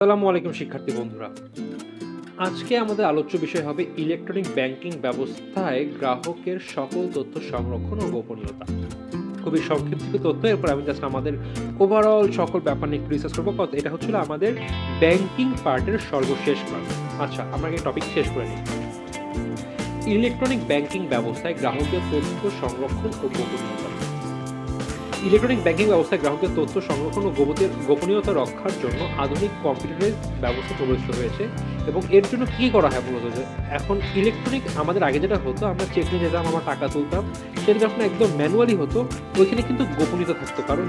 আসসালামু আলাইকুম শিক্ষার্থী বন্ধুরা। আজকে আমাদের আলোচ্য বিষয় হবে ইলেকট্রনিক ব্যাংকিং ব্যবস্থায় গ্রাহকের সকল তথ্য সংরক্ষণ ও গোপনীয়তা। খুবই সংক্ষিপ্ত তথ্য, এরপর আমি জাস্ট আমাদের ওভারঅল সকল ব্যাপার নিয়ে একটু রিসার্চ করবো। এটা হচ্ছিল আমাদের ব্যাংকিং পার্টের সর্বশেষ ক্লাস। আচ্ছা, আমরা এই টপিক শেষ করে নিই। ইলেকট্রনিক ব্যাংকিং ব্যবস্থায় গ্রাহকের তথ্য সংরক্ষণ ও গোপনীয়তা। ইলেকট্রনিক ব্যাংকিং ব্যবস্থায় গ্রাহকের তথ্য সংরক্ষণ ও গোপনীয়তা রক্ষার জন্য আধুনিক কম্পিউটারাইজ ব্যবস্থা প্রবেশিত হয়েছে। এবং এর জন্য কি করা হয় মূলত, যে এখন ইলেকট্রনিক আমাদের আগে যেটা হতো, আমরা চেক নিয়ে যেতাম, আমরা টাকা তুলতাম, সেটা যখন একদম ম্যানুয়ালি হতো ওইখানে কিন্তু গোপনীয়তা থাকতো, কারণ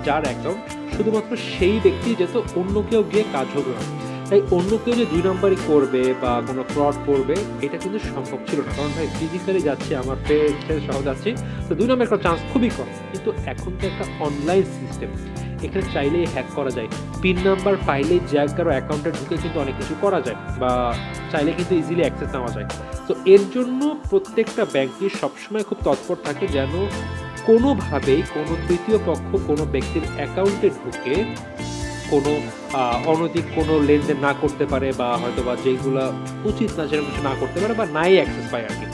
যার অ্যাকাউন্ট শুধুমাত্র সেই ব্যক্তি যেত, অন্য কেউ গিয়ে কাজ হতো না। তাই অন্য কেউ যে ২ নাম্বারই করবে বা কোনো ফ্রড করবে এটা কিন্তু সম্ভব ছিল না, কারণ ভাই ফিজিক্যালি যাচ্ছি, আমার ফেস সহ যাচ্ছি, তো ২ নাম্বার একটা চান্স খুবই কম। কিন্তু এখন তো একটা অনলাইন সিস্টেম, এখানে চাইলেই হ্যাক করা যায়, পিন নাম্বার পাইলেই যে কারো অ্যাকাউন্টে ঢুকে কিন্তু অনেক কিছু করা যায়, বা চাইলে কিন্তু ইজিলি অ্যাক্সেস নেওয়া যায়। তো এর জন্য প্রত্যেকটা ব্যাংকই সবসময় খুব তৎপর থাকে যেন কোনোভাবেই কোনো তৃতীয় পক্ষ কোনো ব্যক্তির অ্যাকাউন্টে ঢুকে কোনো অনৈতিক কোনো লেনদেন না করতে পারে, বা হয়তোবা যেইগুলা উচিত না সেরকম কিছু না করতে পারে, বা নাই অ্যাক্সেস পায় আরকি।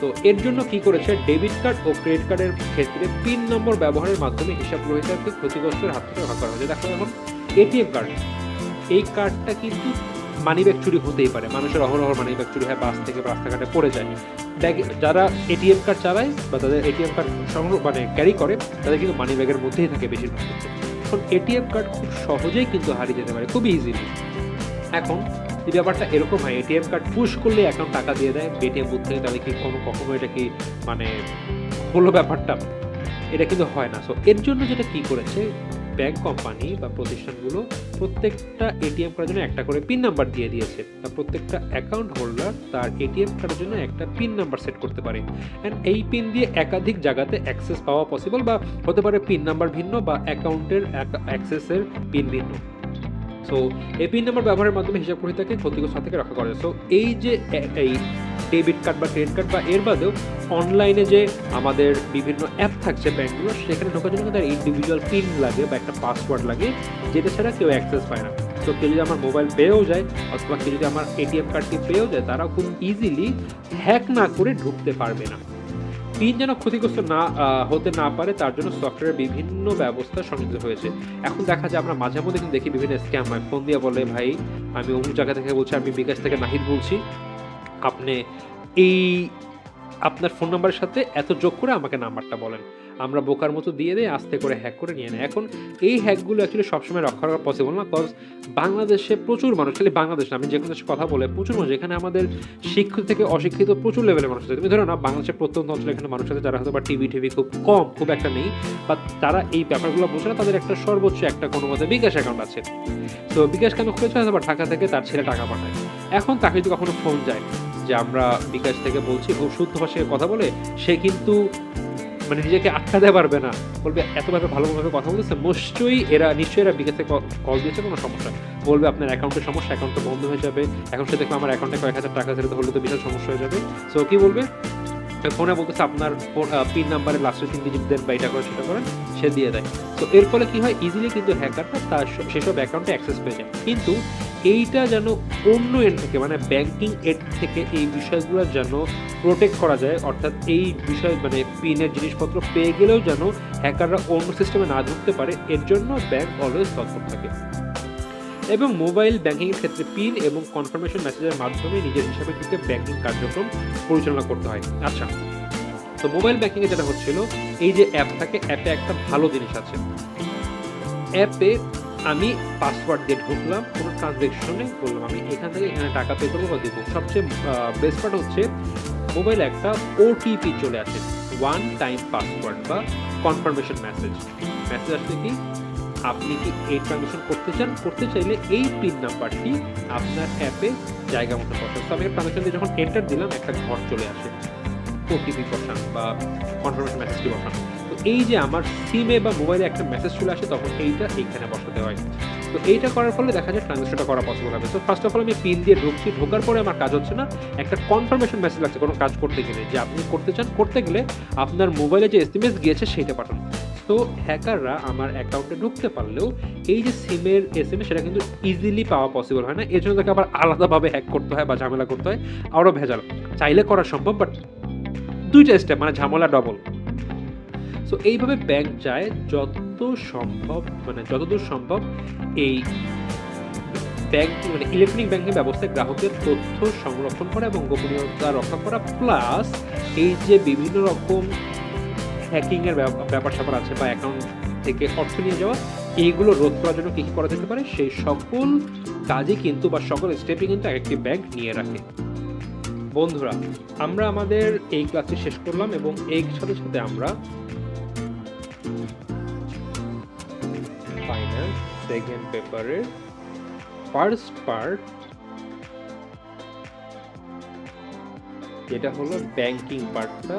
তো এর জন্য কি করেছে, ডেবিট কার্ড ও ক্রেডিট কার্ডের ক্ষেত্রে পিন নম্বর ব্যবহারের মাধ্যমে হিসাব গ্রহীতাকে ক্ষতিগ্রস্তের হাত থেকে রক্ষা করা হয়েছে। দেখো এখন এটিএম কার্ড, এই কার্ডটা কিন্তু মানিব্যাগ চুরি হতেই পারে, মানুষের অহরহ মানিব্যাগ চুরি হয়, বাস থেকে রাস্তাঘাটে পড়ে যায়। ব্যাগে যারা এটিএম কার্ড চালায় বা তাদের এটিএম কার্ড ক্যারি করে, তাদের কিন্তু মানিব্যাগের মধ্যেই থাকে বেশিরভাগ ক্ষেত্রে। এখন এটিএম কার্ড খুব সহজেই কিন্তু হারিয়ে যেতে পারে, খুবই ইজিলি। এখন এই ব্যাপারটা এরকম হয়, এটিএম কার্ড পুশ করলে অ্যাকাউন্ট টাকা দিয়ে দেয় এটিএম বুথ থেকে, তাহলে কি কখনো এটা কি মানে হলো ব্যাপারটা? এটা কিন্তু হয় না। সো এর জন্য যেটা কি করেছে ব্যাংক কোম্পানি বা প্রতিষ্ঠানগুলো, প্রত্যেকটা এটিএম কার্ডের জন্য একটা করে পিন নাম্বার দিয়ে দিয়েছে। প্রত্যেকটা অ্যাকাউন্ট হোল্ডার তার এটিএম কার্ডের জন্য একটা পিন নাম্বার সেট করতে পারে, অ্যান্ড এই পিন দিয়ে একাধিক জায়গাতে অ্যাক্সেস পাওয়া পসিবল, বা হতে পারে পিন নাম্বার ভিন্ন বা অ্যাকাউন্টের অ্যাক্সেসের পিন ভিন্ন। সো এই পিন নাম্বার ব্যবহারের মাধ্যমে হিসাব গ্রহীতাকে ক্ষতিগ্রস্ত থেকে রক্ষা করে। সো এই যে এই ডেবিট কার্ড বা ক্রেডিট কার্ড বা এর বাদেও অনলাইনে যে আমাদের বিভিন্ন অ্যাপ থাকছে ব্যাংকগুলো, সেখানে ঢোকার জন্য তার ইন্ডিভিজুয়াল পিন লাগে বা একটা পাসওয়ার্ড লাগে, যেটা ছাড়া কেউ অ্যাক্সেস পায় না। তো কেউ যদি আমার মোবাইল পেয়েও যায়, অথবা কেউ যদি আমার এটিএম কার্ডটি পেয়েও যায়, তারা খুব ইজিলি হ্যাক না করে ঢুকতে পারবে না। পিন যেন ক্ষতিগ্রস্ত হতে না পারে তার জন্য সফটওয়্যারের বিভিন্ন ব্যবস্থা সংযোজিত হয়েছে। এখন দেখা যায় আমরা মাঝে মধ্যে কিন্তু দেখি বিভিন্ন স্ক্যাম হয়, ফোন দিয়ে বলে, ভাই আমি অমুক জায়গা থেকে বলছি, আমি বিকাশ থেকে নাহিদ বলছি, আপনি এই আপনার ফোন নাম্বারের সাথে এত যোগ করে আমাকে নাম্বারটা বলেন। আমরা বোকার মতো দিয়ে দেই, আস্তে করে হ্যাক করে নিয়ে নেয়। এখন এই হ্যাকগুলো অ্যাকচুয়ালি সবসময় রক্ষা করা পসিবল না, কজ বাংলাদেশে প্রচুর মানুষ, খালি বাংলাদেশ না, আমি যে কোনো দেশে কথা বলে প্রচুর মানুষ, এখানে আমাদের শিক্ষিত থেকে অশিক্ষিত প্রচুর লেভেলের মানুষ আছে। তুমি ধরো না, বাংলাদেশের প্রত্যন্ত অঞ্চলে এখানে মানুষ আছে যারা হয়তো বা টিভি খুব কম, খুব একটা নেই, বা তারা এই ব্যাপারগুলো বোঝে না, তাদের একটা সর্বোচ্চ একটা কোনো মতে বিকাশ অ্যাকাউন্ট আছে। তো বিকাশ কেন খুলেছে, হয়তো বা ঢাকা থেকে তার ছেলে টাকা পাঠায়। এখন তাকে যদি কখনো ফোন যায় যে আমরা বিকাশ থেকে বলছি, খুব শুদ্ধ ভাষায় কথা বলে, সে কিন্তু নিজেকে আটকাতে পারবে না, বলবে এতভাবে ভালোভাবে কথা বলতেছে, নিশ্চয়ই এরা বিকাশ থেকে কল দিয়েছে কোনো সমস্যা, বলবে আপনার অ্যাকাউন্টের সমস্যা, অ্যাকাউন্ট তো বন্ধ হয়ে যাবে, এখন সে দেখবে আমার অ্যাকাউন্টে কয়েক হাজার টাকা ছেড়ে হলে তো বিশাল সমস্যা হয়ে যাবে। সো কি বলবে, ফোনে বলতেছে আপনার পিন নাম্বারের লাস্টের 3 ডিজিট দেন বা এটা করেন সেটা করেন, সে দিয়ে দেয়। তো এর ফলে কি হয়, ইজিলি কিন্তু হ্যাকারটা তার সেসব অ্যাকাউন্টে অ্যাক্সেস পেয়ে যায়। কিন্তু এইটা যেন অন্য এন্ড থেকে, ব্যাংকিং এন্ড থেকে এই বিষয়গুলো যেন প্রোটেক্ট করা যায়, অর্থাৎ এই বিষয় পিনের জিনিসপত্র পেয়ে গেলেও যেন হ্যাকাররা অন্য সিস্টেমে না ঢুকতে পারে, এর জন্য ব্যাংক অলওয়েজ তৎপর থাকে। এবং মোবাইল ব্যাংকিংয়ের ক্ষেত্রে পিন এবং কনফার্মেশন মেসেজের মাধ্যমে নিজের হিসাবে ঢুকে ব্যাংকিং কার্যক্রম পরিচালনা করতে হয়। আচ্ছা, তো মোবাইল ব্যাংকিংয়ে যেটা হচ্ছিল, এই যে অ্যাপ থাকে, অ্যাপে একটা ভালো জিনিস আছে। অ্যাপে আমি পাসওয়ার্ড দিয়ে ঢুকলাম, কোনো ট্রানজ্যাকশনে বললাম আমি এখান থেকে এখানে টাকা পে করবো বা দেবো। সবচেয়ে বেস্ট পার্ট হচ্ছে মোবাইলে একটা ওটিপি চলে আসে, ওয়ান টাইম পাসওয়ার্ড বা কনফার্মেশন মেসেজ আসলে কি, আপনি কি এই ট্রানজ্যাকশন করতে চাইলে এই পিন নাম্বারটি আপনার অ্যাপে জায়গা মতো বসান। তো আমি ট্রানজ্যাকশন দিয়ে যখন এন্টার দিলাম, একটা ঘর চলে আসে, ওটিপি বসান বা কনফার্মেশন মেসেজটি বসান। তো এই যে আমার সিমে বা মোবাইলে একটা মেসেজ চলে আসে, তখন এইটা এইখানে বসাতে হয়। তো এইটা করার ফলে দেখা যায় ট্রানজ্যাকশনটা করা পসিবল হবে। তো ফার্স্ট অফ অল আমি পিন দিয়ে ঢুকছি, ঢোকার পরে আমার কাজ হচ্ছে না, একটা কনফার্মেশন মেসেজ লাগছে কোনো কাজ করতে গেলে, যে আপনি করতে চান, করতে গেলে আপনার মোবাইলে যে এসএমএস গিয়েছে সেইটা পাঠান। তো হ্যাকাররা আমার অ্যাকাউন্টে ঢুকতে পারলেও এই যে সিমের এসএমএস সেটা কিন্তু ইজিলি পাওয়া পসিবল হয় না। এর জন্য তাকে আবার আলাদাভাবে হ্যাক করতে হয় বা ঝামেলা করতে হয়, আরও ভেজাল। চাইলে করা সম্ভব, বাট ২টা স্টেপ, মানে ঝামেলা ডবল। সো এইভাবে ব্যাংক চায় যতদূর সম্ভব এই ব্যাংকিং মানে ইলেকট্রনিক ব্যাংকিং ব্যবস্থায় গ্রাহকের তথ্য সংরক্ষণ করা এবং গোপনীয়তা রক্ষা করা, প্লাস এই যে বিভিন্ন রকম হ্যাকিংয়ের ব্যাপার-স্যাপার আছে বা অ্যাকাউন্ট থেকে অর্থ নিয়ে যাওয়া, এইগুলো রোধ করার জন্য কী করা যেতে পারে, সেই সকল কাজই কিন্তু বা সকল স্টেপই কিন্তু একটি ব্যাংক নিয়ে রাখে। বন্ধুরা, আমরা আমাদের এই ক্লাসটি শেষ করলাম এবং এর সাথে সাথে আমরা ফাইন্যান্স সেকেন্ড পেপারের ফার্স্ট পার্ট, যেটা হলো ব্যাংকিং পার্টটা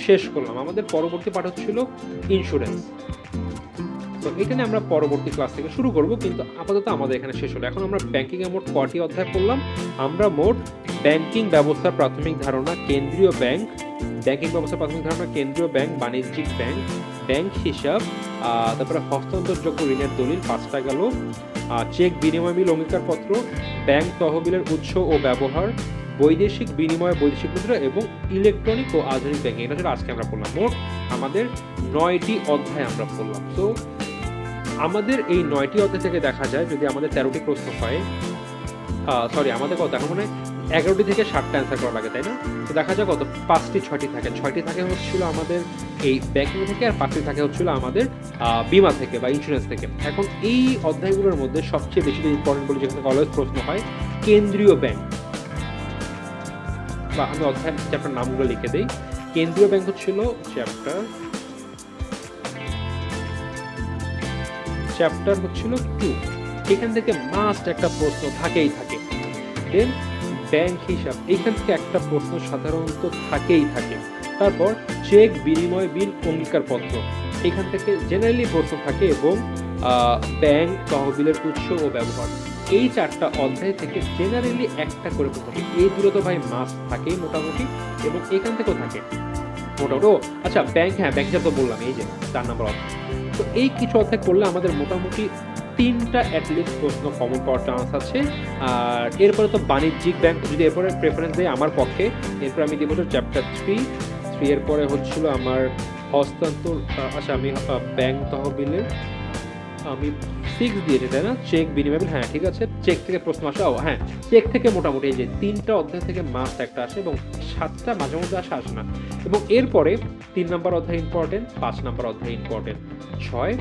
শেষ করলাম। আমাদের পরবর্তী পার্ট হচ্ছিল ইন্স্যুরেন্স। তো এখানে আমরা পরবর্তী ক্লাস থেকে শুরু করব, কিন্তু আপাতত আমাদের এখানে শেষ হলো। এখন আমরা ব্যাংকিং এর মোট কয়টি অধ্যায় পড়লাম? আমরা মোট ব্যাংকিং ব্যবস্থার প্রাথমিক ধারণা, কেন্দ্রীয় ব্যাংক, ব্যাংকিং ব্যবস্থার প্রাথমিক ধারণা, কেন্দ্রীয় ব্যাংক, বাণিজ্যিক ব্যাংক, ব্যাংক হিসাব, তারপরে হস্তান্তরযোগ্য ঋণের দলিল 5টা গেল, চেক বিনিময় বিল অঙ্গীকারপত্র, ব্যাংক তহবিলের উৎস ও ব্যবহার, বৈদেশিক বিনিময়, বৈদেশিক মুদ্রা এবং ইলেকট্রনিক ও আধুনিক ব্যাংকিং। এটা হচ্ছে আজকে আমরা পড়লাম। মোট আমাদের 9টি অধ্যায় আমরা পড়লাম। তো আমাদের এই 9টি অধ্যায় থেকে দেখা যায় যদি আমাদের 13টি প্রশ্ন হয়, আমাদের কত এখন মানে 11টি থেকে 7টা অ্যান্সার করা লাগে, তাই না? তো দেখা যায় কত 5টি 6টি থাকে, 6টি থাকে হচ্ছিল আমাদের এই ব্যাংকিং থেকে, আর 5টি থাকে হচ্ছিল আমাদের বিমা থেকে বা ইন্স্যুরেন্স থেকে। এখন এই অধ্যায়গুলোর মধ্যে সবচেয়ে বেশি ইম্পর্টেন্ট বলে যেখানে অলওয়েজ প্রশ্ন হয় কেন্দ্রীয় ব্যাংক, বা আমি অধ্যায় চ্যাপ্টার নামগুলো লিখে দেই। কেন্দ্রীয় ব্যাংক হচ্ছিল চ্যাপ্টার হচ্ছিল 2। এখান থেকে মাস্ট একটা প্রশ্ন থাকেই থাকে। দেন ব্যাংক হিসাব, এখান থেকে একটা প্রশ্ন সাধারণত থাকেই থাকে। তারপর চেক বিনিময় বিল অঙ্গীকারপত্র, এখান থেকে জেনারেলি প্রশ্ন থাকে, এবং ব্যাংক তহবিলের উৎস ও ব্যবহার। এই 4টা অধ্যায় থেকে জেনারেলি একটা করে প্রশ্ন থাকে। এই দুটো তো ভাই মাস্ট থাকেই মোটামুটি, এবং এখান থেকেও থাকে মোটামুটি। আচ্ছা ব্যাংক, ব্যাংক হিসাব তো বললাম, এই যে 4 নম্বর অধ্যায়। তো এই কিছু অধ্যায় করলে আমাদের মোটামুটি 3টা অ্যাটলিস্ট প্রশ্ন কমন পাওয়ার চান্স আছে। আর এরপরে তো বাণিজ্যিক ব্যাংক, যদি এরপরে প্রেফারেন্স দেয় আমার পক্ষে, এরপর আমি দিব চ্যাপ্টার 3। এর পরে হচ্ছিল আমার হস্তান্তর, আমি ব্যাংক তহবিলের আমি 6 দিয়েছি, তাই না? চেক বিনিময় বিল, ঠিক আছে, চেক থেকে প্রশ্ন আসে। চেক থেকে মোটামুটি এই যে 3টা অধ্যায় থেকে মাস্ট একটা আসে, এবং 7টা মাঝে মধ্যে আসে না। এবং এরপরে 3 নম্বর অধ্যায় ইম্পর্টেন্ট, 5 নম্বর অধ্যায় ইম্পর্টেন্ট, 6।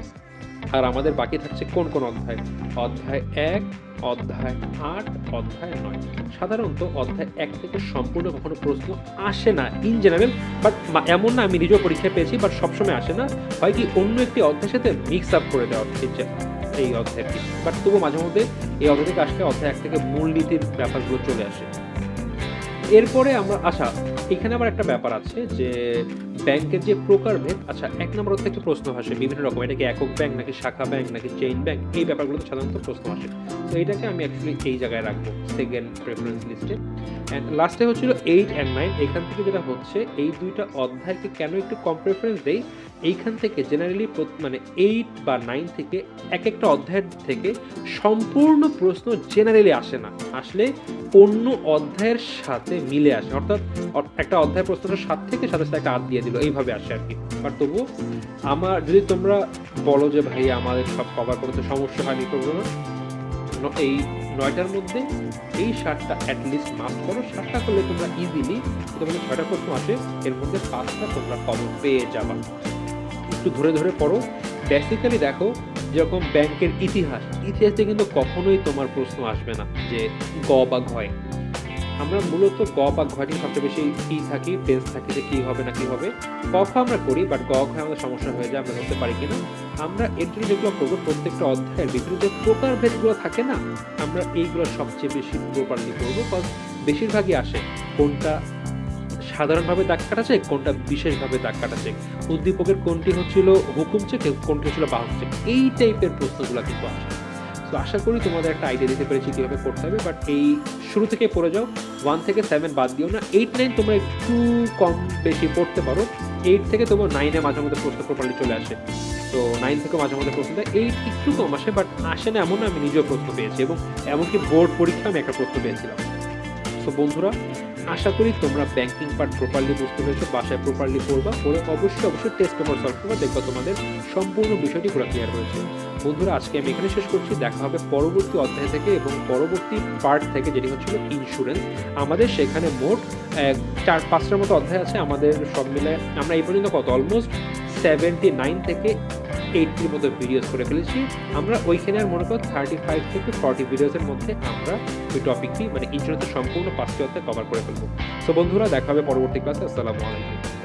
আর আমাদের বাকি থাকছে কোন কোন অধ্যায়? অধ্যায় 1, অধ্যায় 8, অধ্যায় 9। সাধারণত অধ্যায় 1 থেকে সম্পূর্ণ কখনো প্রশ্ন আসে না ইন জেনারেল, বাট এমন না, আমি নিজেও পরীক্ষায় পেয়েছি, বাট সবসময় আসে না, হয় কি অন্য একটি অধ্যায়ের সাথে মিক্স আপ করে দেওয়া হচ্ছে এই অধ্যায়টি। বাট তবু মাঝে মধ্যে এই অধ্যায় থেকে আসলে অধ্যায় 1 থেকে মূলনীতির ব্যাপারগুলো চলে আসে। এরপরে আমরা এখানে আবার একটা ব্যাপার আছে যে ব্যাংকের যে প্রকারভেদ। 1 নম্বর থেকে প্রশ্ন আসে বিভিন্ন রকম, এটা কি একক ব্যাংক নাকি শাখা ব্যাংক নাকি চেইন ব্যাংক, এই ব্যাপারগুলোতে সাধারণত প্রশ্ন আসে। তো এটাকে আমি অ্যাকচুয়ালি এই জায়গায় রাখবো সেকেন্ড প্রেফারেন্স লিস্টে। অ্যান্ড লাস্টে হচ্ছিল 8 and 9। এখান থেকে যেটা হচ্ছে এই 2টা অধ্যায়কে কেন একটু কম প্রেফারেন্স দেই, এইখান থেকে জেনারেলি মানে 8 বা 9 থেকে একটা অধ্যায়ের থেকে সম্পূর্ণ প্রশ্ন জেনারেলি আসে না, আসলে অন্য অধ্যায়ের সাথে মিলে আসে, অর্থাৎ একটা অধ্যায় প্রশ্নটা 7 থেকে সাথে একটা 8 দিয়ে দিল, এইভাবে আসে আর কি। বাট তবু আমার যদি তোমরা বলো যে ভাই আমাদের সব কভার করতে সমস্যা হয়, আমি করবো না, এই 9টার মধ্যে এই 7টা অ্যাটলিস্ট মাস্ট করো। 7টা করলে তোমরা ইজিলি, তোমাদের 6টা প্রশ্ন আসে, এর মধ্যে 5টা তোমরা কমন পেয়ে যাবা। একটু ধরে ধরে পড়ো। বেসিক্যালি দেখো, যেরকম ব্যাংকের ইতিহাসে কিন্তু কখনোই তোমার প্রশ্ন আসবে না যে গ বা ঘয়। আমরা মূলত গ বা ঘয়টি সবচেয়ে বেশি থাকি, টেন্স থাকি যে কি হবে না কি হবে। ক খ আমরা করি, বাট গ ঘয় আমাদের সমস্যা হয়ে যায়, আমরা ধরতে পারি কিনা। আমরা এর জন্য যেগুলো করবো, প্রত্যেকটা অধ্যায়ের বিভিন্ন যে প্রকারভেদগুলো থাকে না, আমরা এইগুলো সবচেয়ে বেশি প্রপারলি করবো, কারণ বেশিরভাগই আসে কোনটা সাধারণভাবে দাগ কাটা চেক, কোনটা বিশেষভাবে দাগ কাটা চেক, উদ্দীপকের কোনটি হচ্ছিল হুকুম চেক, কোনটি হচ্ছিল বাহক চেক, এই টাইপের প্রশ্নগুলো কিন্তু আসে। তো আশা করি তোমাদের একটা আইডিয়া দিতে পেরেছি কীভাবে করতে হবে। বাট এই শুরু থেকে পড়ে যাও, 1 থেকে 7 বাদ দিও না। 8, 9 তোমরা একটু কম বেশি পড়তে পারো, 8 থেকে তবু 9 এ মাঝে মধ্যে প্রশ্ন প্রপারলি চলে আসে। তো 9 থেকেও মাঝে মধ্যে প্রশ্ন দেয়। 8 একটু কম আসে, বাট আসে না এমন না, আমি নিজেও প্রশ্ন পেয়েছি এবং এমনকি বোর্ড পরীক্ষায় আমি একটা প্রশ্ন পেয়েছিলাম। সো বন্ধুরা, আশা করি তোমরা ব্যাংকিং পার্ট প্রপারলি বুঝতে পেরেছো। বাসায় প্রপারলি পড়বা, পড়ে অবশ্যই টেস্ট পেপার সলভ করবা, দেখবা তোমাদের সম্পূর্ণ বিষয়টি পুরো ক্লিয়ার হয়েছে। বন্ধুরা, আজকে আমি এখানে শেষ করছি। দেখা হবে পরবর্তী অধ্যায় থেকে এবং পরবর্তী পার্ট থেকে, যেটি হচ্ছিল ইন্স্যুরেন্স। আমাদের সেখানে মোট 4-5টার মতো অধ্যায় আছে। আমাদের সব মিলে আমরা এই পর্যন্ত অলমোস্ট 79 থেকে 80 মতো ভিডিওস করে ফেলেছি। আমরা ওইখানে আর মনে করো 35 থেকে 40 ভিডিওসের মধ্যে আমরা ওই টপিকটি মানে ইন্স্যুরেন্সের সম্পূর্ণ 5টি অধ্যায় কভার করে ফেলবো। সো বন্ধুরা, দেখা হবে পরবর্তী ক্লাসে। আসসালামু আলাইকুম।